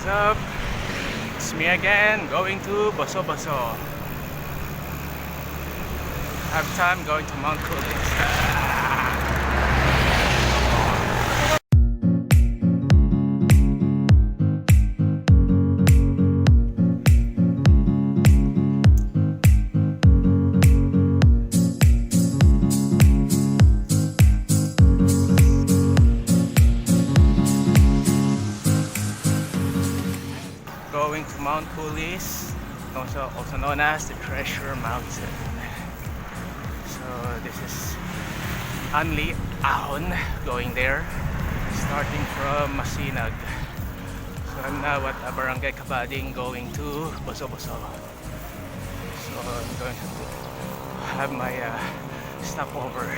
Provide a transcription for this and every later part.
up? It's me again, going to Boso Boso. Have time going to Mount Kulis. Going to Mount Kulis, also known as the Treasure Mountain. So this is Anli Ahon going there, starting from Masinag. So I'm now at Barangay Kabading going to Boso Boso. So I'm going to have my stopover.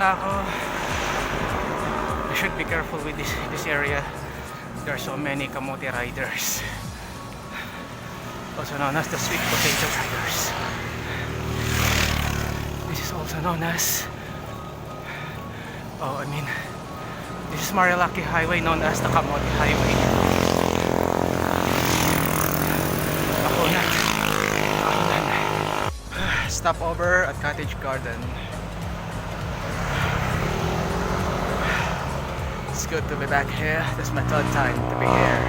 Na ako. I should be careful with this area. There are so many kamote riders, also known as the sweet potato riders. This is also known as this is Marilaque Highway, known as the Kamote Highway. Stop over at Cottage Garden. It's good to be back here. This is my third time to be here.